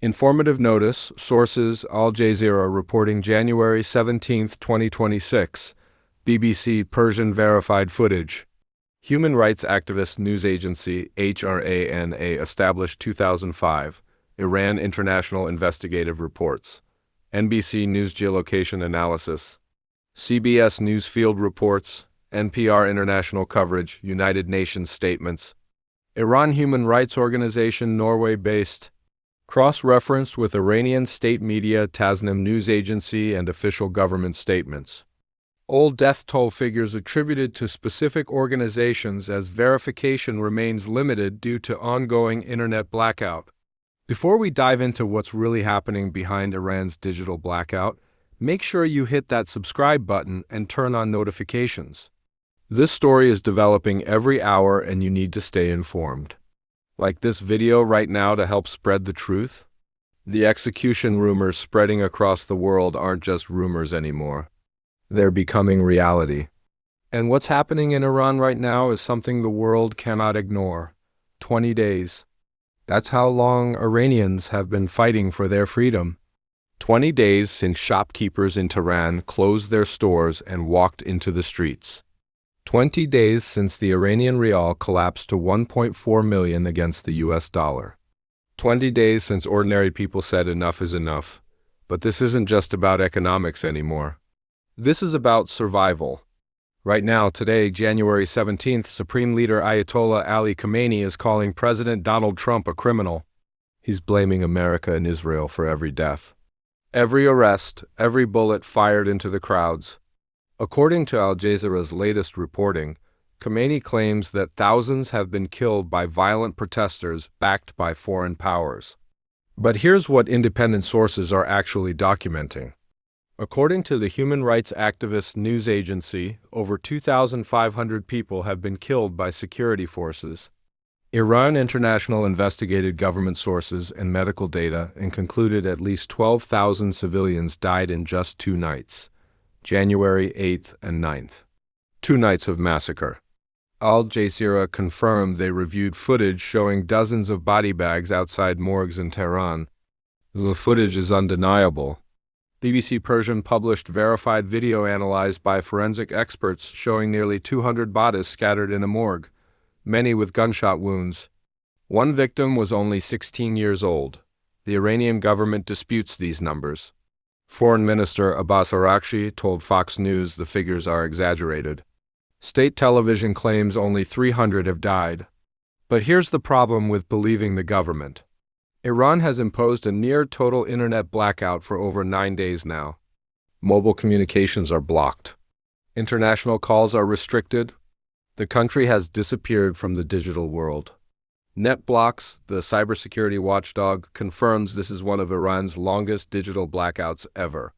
Informative notice, sources Al Jazeera reporting January 17, 2026, BBC Persian verified footage. Human rights activist news agency HRANA established 2005, Iran International Investigative Reports. NBC News geolocation analysis. CBS News field reports, NPR international coverage, United Nations statements. Iran Human Rights Organization Norway-based. Cross-referenced with Iranian state media, Tasnim news agency, and official government statements. Old death toll figures attributed to specific organizations as verification remains limited due to ongoing internet blackout. Before we dive into what's really happening behind Iran's digital blackout, make sure you hit that subscribe button and turn on notifications. This story is developing every hour and you need to stay informed. Like this video right now to help spread the truth? The execution rumors spreading across the world aren't just rumors anymore. They're becoming reality. And what's happening in Iran right now is something the world cannot ignore. 20 days. That's how long Iranians have been fighting for their freedom. 20 days since shopkeepers in Tehran closed their stores and walked into the streets. 20 days since the Iranian rial collapsed to 1.4 million against the US dollar. 20 days since ordinary people said enough is enough. But this isn't just about economics anymore. This is about survival. Right now, today, January 17th, Supreme Leader Ayatollah Ali Khamenei is calling President Donald Trump a criminal. He's blaming America and Israel for every death. Every arrest, every bullet fired into the crowds. According to Al Jazeera's latest reporting, Khamenei claims that thousands have been killed by violent protesters backed by foreign powers. But here's what independent sources are actually documenting. According to the human rights activist news agency, over 2,500 people have been killed by security forces. Iran International investigated government sources and medical data and concluded at least 12,000 civilians died in just 2 nights. January 8th and 9th. 2 nights of massacre. Al Jazeera confirmed they reviewed footage showing dozens of body bags outside morgues in Tehran. The footage is undeniable. BBC Persian published verified video analyzed by forensic experts showing nearly 200 bodies scattered in a morgue, many with gunshot wounds. One victim was only 16 years old. The Iranian government disputes these numbers. Foreign Minister Abbas Araghchi told Fox News the figures are exaggerated. State television claims only 300 have died. But here's the problem with believing the government. Iran has imposed a near-total internet blackout for over 9 days now. Mobile communications are blocked. International calls are restricted. The country has disappeared from the digital world. NetBlocks, the cybersecurity watchdog, confirms this is one of Iran's longest digital blackouts ever.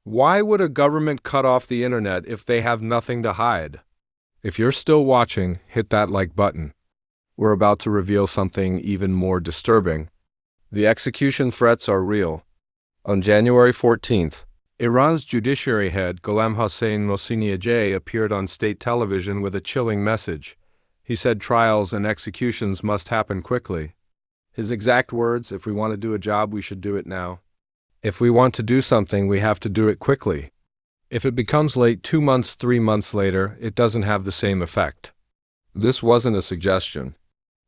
Why would a government cut off the internet if they have nothing to hide? If you're still watching, hit that like button. We're about to reveal something even more disturbing. The execution threats are real. On January 14th, Iran's judiciary head, Gholam Hossein Mohseniejeh, appeared on state television with a chilling message. He said trials and executions must happen quickly. His exact words, if we want to do a job, we should do it now. If we want to do something, we have to do it quickly. If it becomes late 2 months, 3 months later, it doesn't have the same effect. This wasn't a suggestion.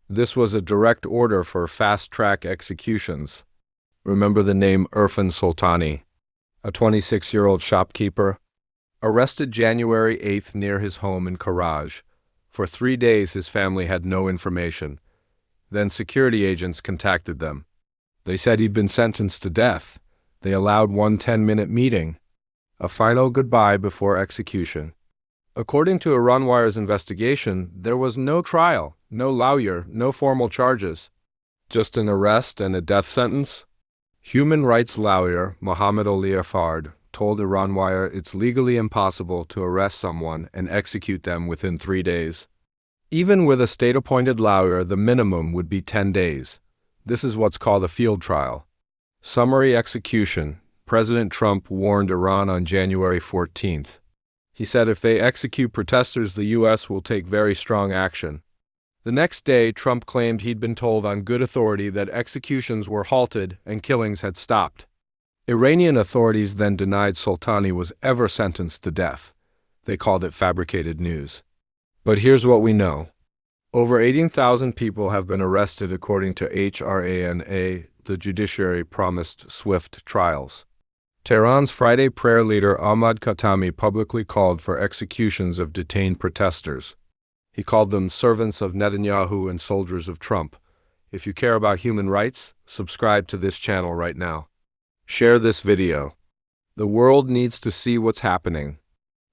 This was a direct order for fast-track executions. Remember the name Erfan Soltani, a 26-year-old shopkeeper? Arrested January 8th near his home in Karaj. For 3 days, his family had no information. Then security agents contacted them. They said he'd been sentenced to death. They allowed one 10-minute meeting. A final goodbye before execution. According to Iranwire's investigation, there was no trial, no lawyer, no formal charges. Just an arrest and a death sentence? Human rights lawyer Mohammed Oliafard told Iranwire it's legally impossible to arrest someone and execute them within 3 days. Even with a state-appointed lawyer, the minimum would be 10 days. This is what's called a field trial. Summary execution. President Trump warned Iran on January 14th. He said if they execute protesters, the U.S. will take very strong action. The next day, Trump claimed he'd been told on good authority that executions were halted and killings had stopped. Iranian authorities then denied Soltani was ever sentenced to death. They called it fabricated news. But here's what we know. Over 18,000 people have been arrested according to HRANA. The judiciary promised swift trials. Tehran's Friday prayer leader Ahmad Khatami publicly called for executions of detained protesters. He called them servants of Netanyahu and soldiers of Trump. If you care about human rights, subscribe to this channel right now. Share this video. The world needs to see what's happening.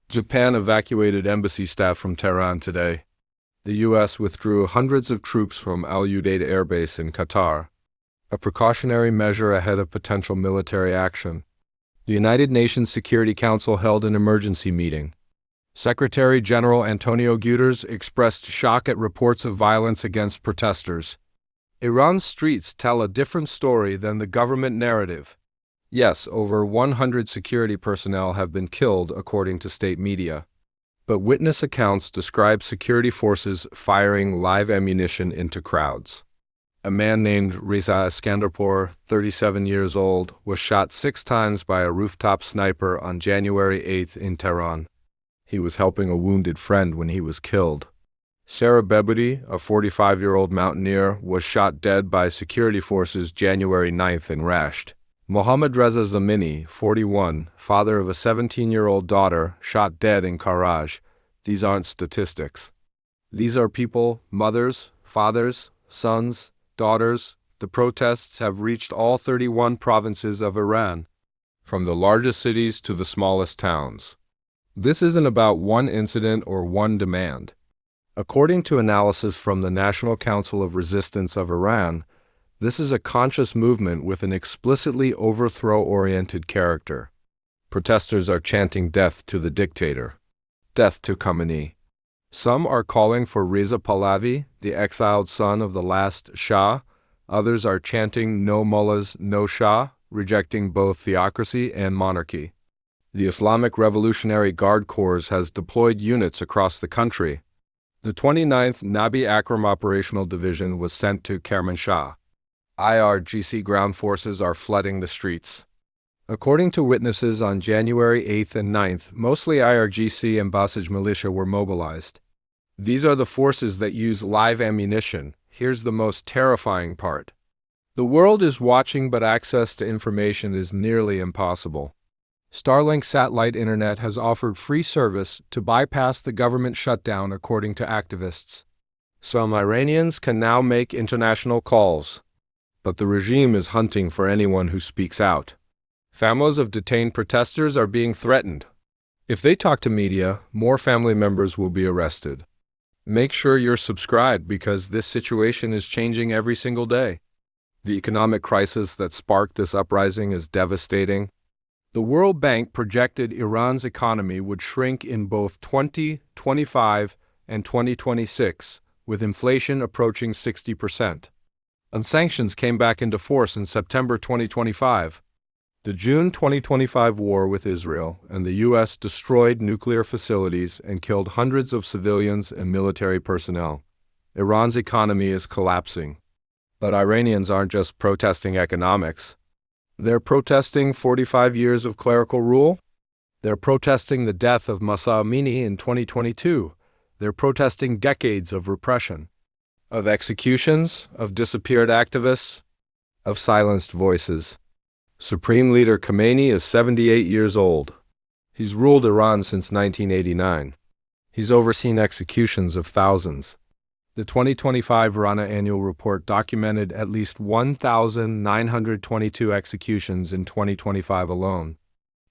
Japan evacuated embassy staff from Tehran today. The U.S. withdrew hundreds of troops from Al Udeid Air Base in Qatar, a precautionary measure ahead of potential military action. The United Nations Security Council held an emergency meeting. Secretary General Antonio Guterres expressed shock at reports of violence against protesters. Iran's streets tell a different story than the government narrative. Yes, over 100 security personnel have been killed, according to state media. But witness accounts describe security forces firing live ammunition into crowds. A man named Reza Iskandarpour, 37 years old, was shot 6 times by a rooftop sniper on January 8 in Tehran. He was helping a wounded friend when he was killed. Sarah Bebudi, a 45-year-old mountaineer, was shot dead by security forces January 9th in Rasht. Mohammad Reza Zamini, 41, father of a 17-year-old daughter, shot dead in Karaj. These aren't statistics. These are people, mothers, fathers, sons, daughters. The protests have reached all 31 provinces of Iran, from the largest cities to the smallest towns. This isn't about one incident or one demand. According to analysis from the National Council of Resistance of Iran, this is a conscious movement with an explicitly overthrow-oriented character. Protesters are chanting death to the dictator, death to Khamenei. Some are calling for Reza Pahlavi, the exiled son of the last Shah. Others are chanting no mullahs, no Shah, rejecting both theocracy and monarchy. The Islamic Revolutionary Guard Corps has deployed units across the country. The 29th Nabi Akram Operational Division was sent to Kermanshah. IRGC ground forces are flooding the streets. According to witnesses on January 8th and 9th, mostly IRGC and Basij militia were mobilized. These are the forces that use live ammunition. Here's the most terrifying part. The world is watching, but access to information is nearly impossible. Starlink satellite internet has offered free service to bypass the government shutdown, according to activists. Some Iranians can now make international calls, but the regime is hunting for anyone who speaks out. Families of detained protesters are being threatened. If they talk to media, more family members will be arrested. Make sure you're subscribed because this situation is changing every single day. The economic crisis that sparked this uprising is devastating. The World Bank projected Iran's economy would shrink in both 2025 and 2026, with inflation approaching 60%. And sanctions came back into force in September 2025. The June 2025 war with Israel and the U.S. destroyed nuclear facilities and killed hundreds of civilians and military personnel. Iran's economy is collapsing. But Iranians aren't just protesting economics. They're protesting 45 years of clerical rule. They're protesting the death of Mahsa Amini in 2022. They're protesting decades of repression, of executions, of disappeared activists, of silenced voices. Supreme Leader Khamenei is 78 years old. He's ruled Iran since 1989. He's overseen executions of thousands. The 2025 Rana Annual Report documented at least 1,922 executions in 2025 alone.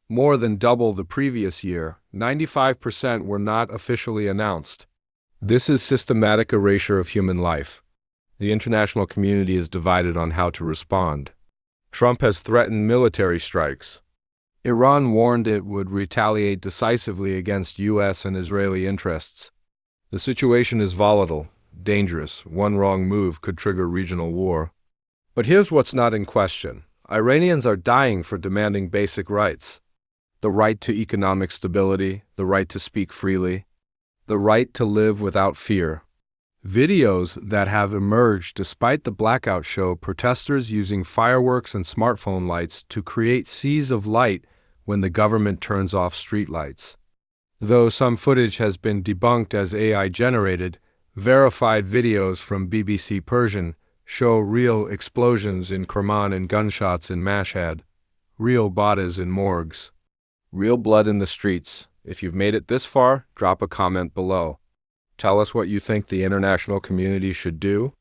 More than double the previous year. 95% were not officially announced. This is systematic erasure of human life. The international community is divided on how to respond. Trump has threatened military strikes. Iran warned it would retaliate decisively against U.S. and Israeli interests. The situation is volatile, dangerous. One wrong move could trigger regional war. But here's what's not in question. Iranians are dying for demanding basic rights. The right to economic stability, the right to speak freely, the right to live without fear. Videos that have emerged despite the blackout show protesters using fireworks and smartphone lights to create seas of light when the government turns off streetlights. Though some footage has been debunked as AI-generated, verified videos from BBC Persian show real explosions in Kerman and gunshots in Mashhad, real bodies in morgues, real blood in the streets. If you've made it this far, drop a comment below. Tell us what you think the international community should do.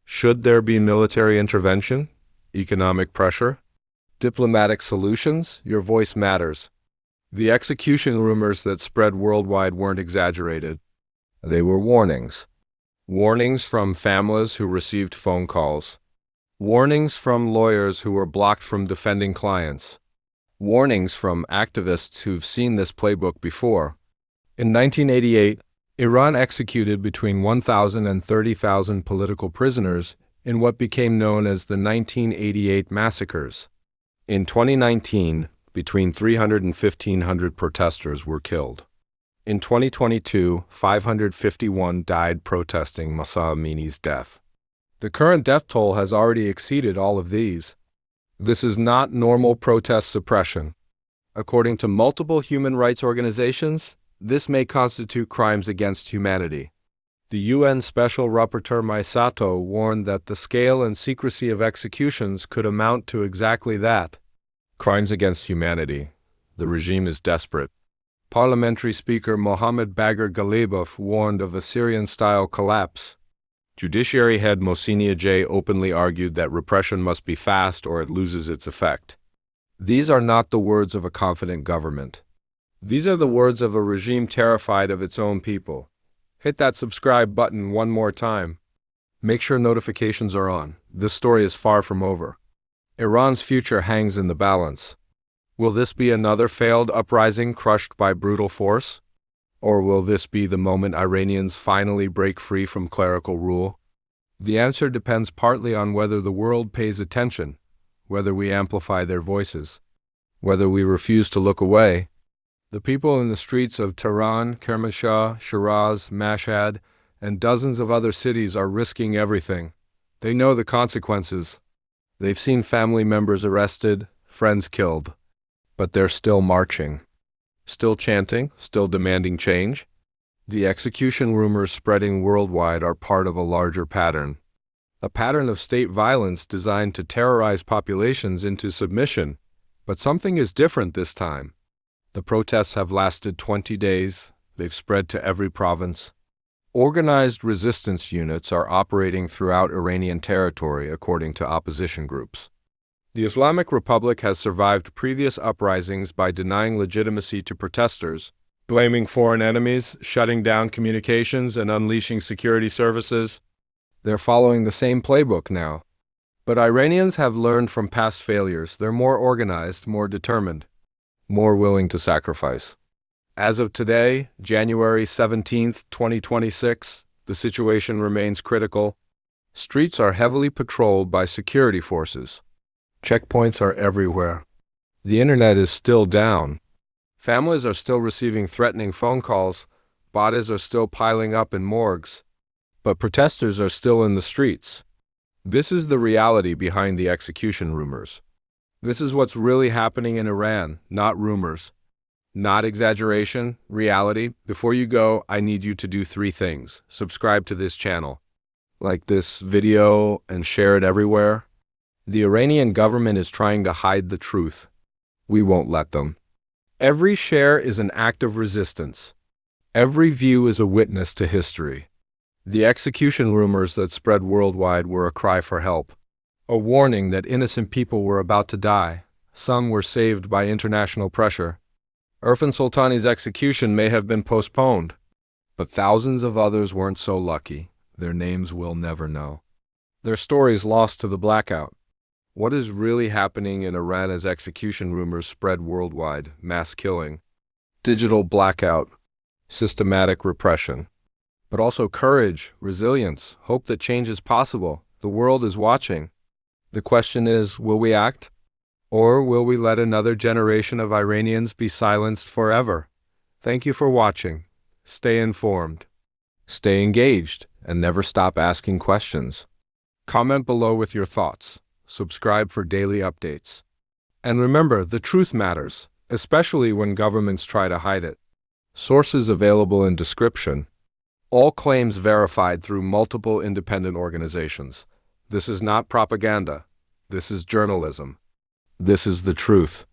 Should there be military intervention? Economic pressure? Diplomatic solutions? Your voice matters. The execution rumors that spread worldwide weren't exaggerated. They were warnings. Warnings from families who received phone calls. Warnings from lawyers who were blocked from defending clients. Warnings from activists who've seen this playbook before. In 1988, Iran executed between 1,000 and 30,000 political prisoners in what became known as the 1988 massacres. In 2019, between 300 and 1,500 protesters were killed. In 2022, 551 died protesting Mahsa Amini's death. The current death toll has already exceeded all of these. This is not normal protest suppression. According to multiple human rights organizations, this may constitute crimes against humanity. The UN Special Rapporteur Maisato warned that the scale and secrecy of executions could amount to exactly that. Crimes against humanity. The regime is desperate. Parliamentary Speaker Mohammed Bagher Ghalibaf warned of a Syrian-style collapse. Judiciary head Mohseni Ejei openly argued that repression must be fast or it loses its effect. These are not the words of a confident government. These are the words of a regime terrified of its own people. Hit that subscribe button one more time. Make sure notifications are on. This story is far from over. Iran's future hangs in the balance. Will this be another failed uprising crushed by brutal force? Or will this be the moment Iranians finally break free from clerical rule? The answer depends partly on whether the world pays attention, whether we amplify their voices, whether we refuse to look away. The people in the streets of Tehran, Kermanshah, Shiraz, Mashhad, and dozens of other cities are risking everything. They know the consequences. They've seen family members arrested, friends killed. But they're still marching. Still chanting, still demanding change. The execution rumors spreading worldwide are part of a larger pattern. A pattern of state violence designed to terrorize populations into submission. But something is different this time. The protests have lasted 20 days. They've spread to every province. Organized resistance units are operating throughout Iranian territory, according to opposition groups. The Islamic Republic has survived previous uprisings by denying legitimacy to protesters, blaming foreign enemies, shutting down communications, and unleashing security services. They're following the same playbook now. But Iranians have learned from past failures. They're more organized, more determined, more willing to sacrifice. As of today, January 17, 2026, the situation remains critical. Streets are heavily patrolled by security forces. Checkpoints are everywhere. The internet is still down. Families are still receiving threatening phone calls. Bodies are still piling up in morgues. But protesters are still in the streets. This is the reality behind the execution rumors. This is what's really happening in Iran, not rumors. Not exaggeration, reality. Before you go, I need you to do 3 things. Subscribe to this channel, like this video, and share it everywhere. The Iranian government is trying to hide the truth. We won't let them. Every share is an act of resistance. Every view is a witness to history. The execution rumors that spread worldwide were a cry for help. A warning that innocent people were about to die. Some were saved by international pressure. Erfan Soltani's execution may have been postponed, but thousands of others weren't so lucky. Their names we'll never know. Their stories lost to the blackout. What is really happening in Iran as execution rumors spread worldwide? Mass killing, digital blackout, systematic repression. But also courage, resilience, hope that change is possible. The world is watching. The question is, will we act? Or will we let another generation of Iranians be silenced forever? Thank you for watching. Stay informed. Stay engaged and never stop asking questions. Comment below with your thoughts. Subscribe for daily updates. And remember, the truth matters, especially when governments try to hide it. Sources available in description. All claims verified through multiple independent organizations. This is not propaganda. This is journalism. This is the truth.